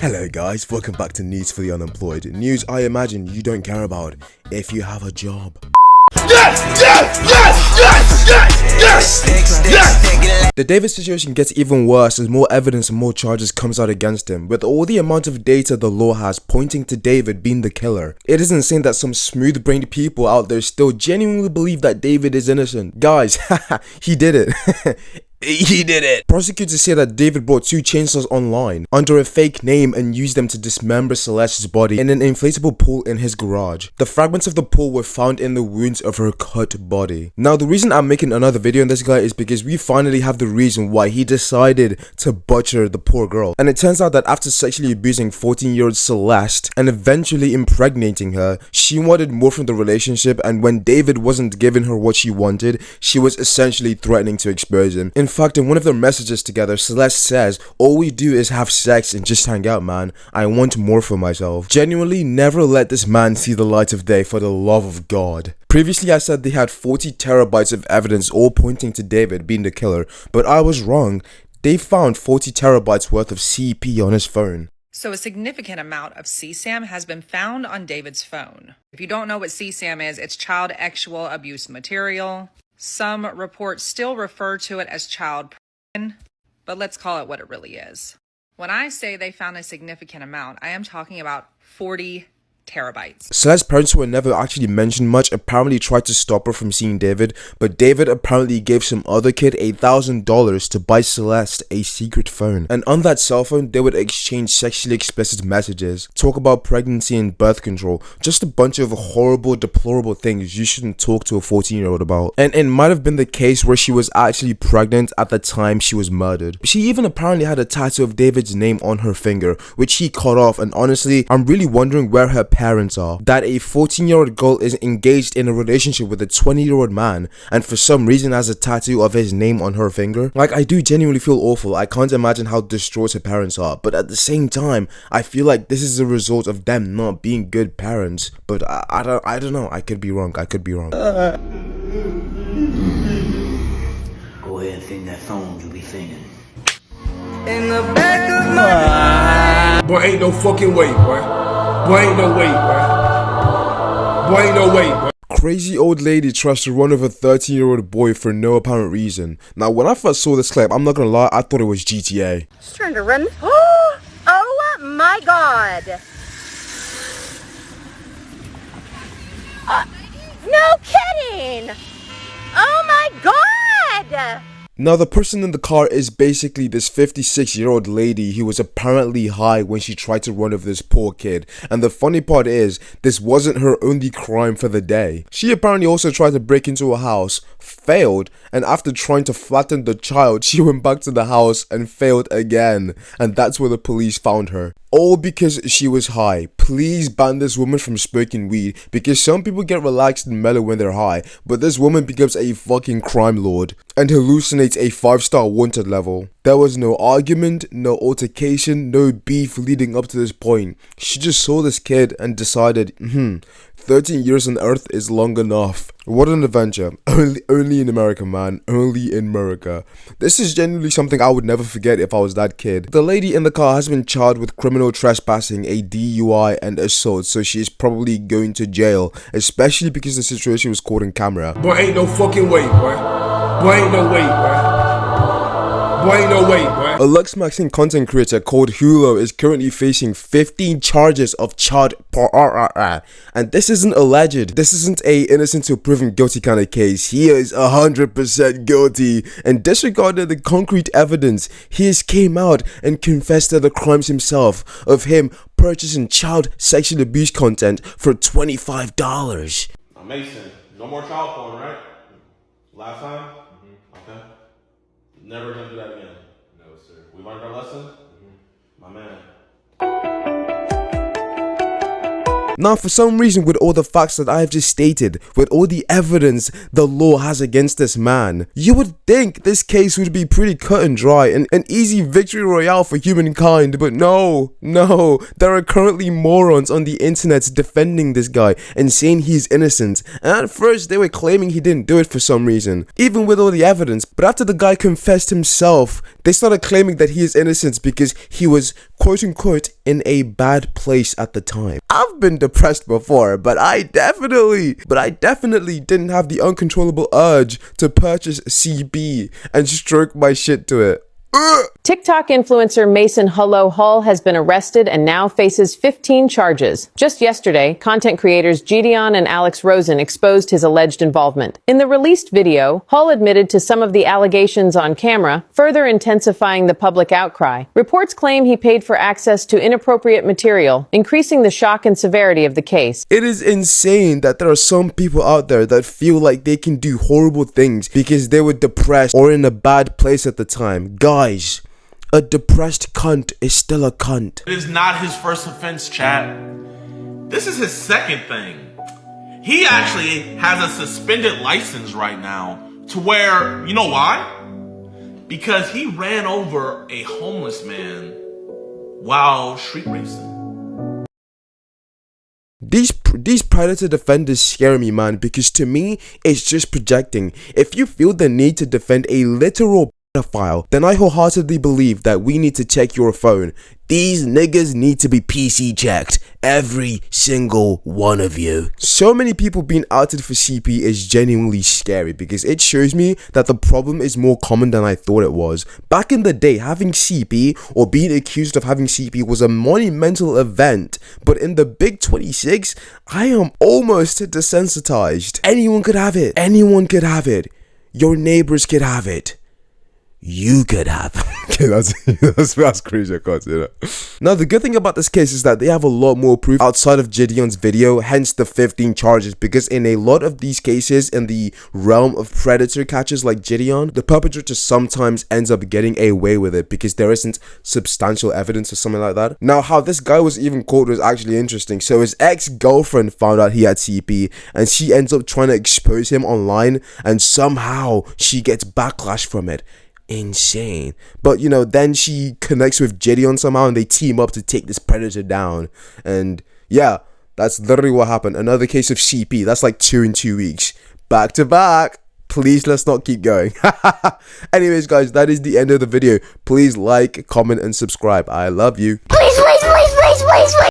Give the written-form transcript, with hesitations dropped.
Hello guys, welcome back to News for the Unemployed. News I imagine you don't care about if you have a job. Yes! The David situation gets even worse as more evidence and more charges comes out against him, with all the amount of data the law has pointing to David being the killer. It is insane that some smooth-brained people out there still genuinely believe that David is innocent. Guys, he did it. He did it! Prosecutors say that David bought 2 chainsaws online under a fake name and used them to dismember Celeste's body in an inflatable pool in his garage. The fragments of the pool were found in the wounds of her cut body. Now, the reason I'm making another video on this guy is because we finally have the reason why he decided to butcher the poor girl. And it turns out that after sexually abusing 14-year-old Celeste and eventually impregnating her, she wanted more from the relationship, and when David wasn't giving her what she wanted, she was essentially threatening to expose him. In fact, in one of their messages together, Celeste says, "All we do is have sex and just hang out, man. I want more for myself." Genuinely, never let this man see the light of day, for the love of God. Previously, I said they had 40 terabytes of evidence all pointing to David being the killer, but I was wrong. They found 40 terabytes worth of CP on his phone. So a significant amount of CSAM has been found on David's phone. If you don't know what CSAM is, it's child sexual abuse material. Some reports still refer to it as child porn, but let's call it what it really is. When I say they found a significant amount, I am talking about 40 terabytes. Celeste's parents were never actually mentioned much, apparently tried to stop her from seeing David, but David apparently gave some other kid $1,000 to buy Celeste a secret phone. And on that cell phone, they would exchange sexually explicit messages, talk about pregnancy and birth control, just a bunch of horrible, deplorable things you shouldn't talk to a 14-year-old about. And it might have been the case where she was actually pregnant at the time she was murdered. She even apparently had a tattoo of David's name on her finger, which he cut off, and honestly, I'm really wondering where her parents are. That a 14-year-old girl is engaged in a relationship with a 20-year-old man and for some reason has a tattoo of his name on her finger. Like, I do genuinely feel awful. I can't imagine how distraught her parents are, but at the same time, I feel like this is a result of them not being good parents. But I don't know. I could be wrong. I could be wrong. Go ahead and sing that song you be singing. In the back of my Boy, ain't no fucking way, boy. Boy, ain't no way, boy. Boy, ain't no way, boy. Crazy old lady tries to run over a 13-year-old boy for no apparent reason. Now, when I first saw this clip, I'm not gonna lie, I thought it was GTA. Just trying to run. Oh my God. No kidding. Oh my God. Now, the person in the car is basically this 56-year-old lady who was apparently high when she tried to run over this poor kid. And the funny part is, this wasn't her only crime for the day. She apparently also tried to break into a house, failed, and after trying to flatten the child, she went back to the house and failed again. And that's where the police found her. All because she was high. Please ban this woman from smoking weed, because some people get relaxed and mellow when they're high, but this woman becomes a fucking crime lord and hallucinates a 5-star wanted level. There was no argument, no altercation, no beef leading up to this point. She just saw this kid and decided, 13 years on Earth is long enough. What an adventure. Only in America, man. Only in America. This is genuinely something I would never forget if I was that kid. The lady in the car has been charged with criminal trespassing, a DUI, and assault, so she is probably going to jail, especially because the situation was caught on camera. Boy, ain't no fucking way, boy. Boy, ain't no way, boy. Boy, ain't no way, boy. A Looksmaxxer content creator called Hulo is currently facing 15 charges of child porn. And this isn't alleged. This isn't a innocent till proven guilty kind of case. He is 100% guilty. And disregarding the concrete evidence, he has came out and confessed to the crimes himself of him purchasing child sexual abuse content for $25. Now, Mason, no more child porn, right? Last time? Okay. Never gonna do that again. No, sir. We learned our lesson? My man. Now, for some reason, with all the facts that I have just stated, with all the evidence the law has against this man, you would think this case would be pretty cut and dry and an easy victory royale for humankind, but no, there are currently morons on the internet defending this guy and saying he's innocent, and at first they were claiming he didn't do it for some reason, even with all the evidence, but after the guy confessed himself, they started claiming that he is innocent because he was quote unquote in a bad place at the time. I've been depressed before, but I definitely didn't have the uncontrollable urge to purchase CB and stroke my shit to it. TikTok influencer Mason Hulo Hall has been arrested and now faces 15 charges. Just yesterday, content creators Gideon and Alex Rosen exposed his alleged involvement. In the released video, Hall admitted to some of the allegations on camera, further intensifying the public outcry. Reports claim he paid for access to inappropriate material, increasing the shock and severity of the case. It is insane that there are some people out there that feel like they can do horrible things because they were depressed or in a bad place at the time. Guys, a depressed cunt is still a cunt. It is not his first offense, chat. This is his second thing. He actually has a suspended license right now to where, you know why? Because he ran over a homeless man while street racing. These predator defenders scare me, man, because to me, it's just projecting. If you feel the need to defend a literal pedophile, then I wholeheartedly believe that we need to check your phone. These niggas need to be PC checked. Every single one of you. So many people being outed for CP is genuinely scary because it shows me that the problem is more common than I thought it was. Back in the day, having CP or being accused of having CP was a monumental event, but in the big 26, I am almost desensitized. Anyone could have it. Anyone could have it. Your neighbors could have it. You could have. Okay, that's crazy, I can't say that. Now, the good thing about this case is that they have a lot more proof outside of Gideon's video, hence the 15 charges, because in a lot of these cases in the realm of predator catchers like Gideon, the perpetrator sometimes ends up getting away with it because there isn't substantial evidence or something like that. Now, how this guy was even caught was actually interesting. So his ex-girlfriend found out he had CP and she ends up trying to expose him online, and somehow she gets backlash from it. Insane. But you know, then she connects with Gideon somehow and they team up to take this predator down. And yeah, that's literally what happened. Another case of CP. That's like 2 in 2 weeks. Back to back. Please, let's not keep going. Anyways, guys, that is the end of the video. Please like, comment, and subscribe. I love you. Please, please, please, please, please, please.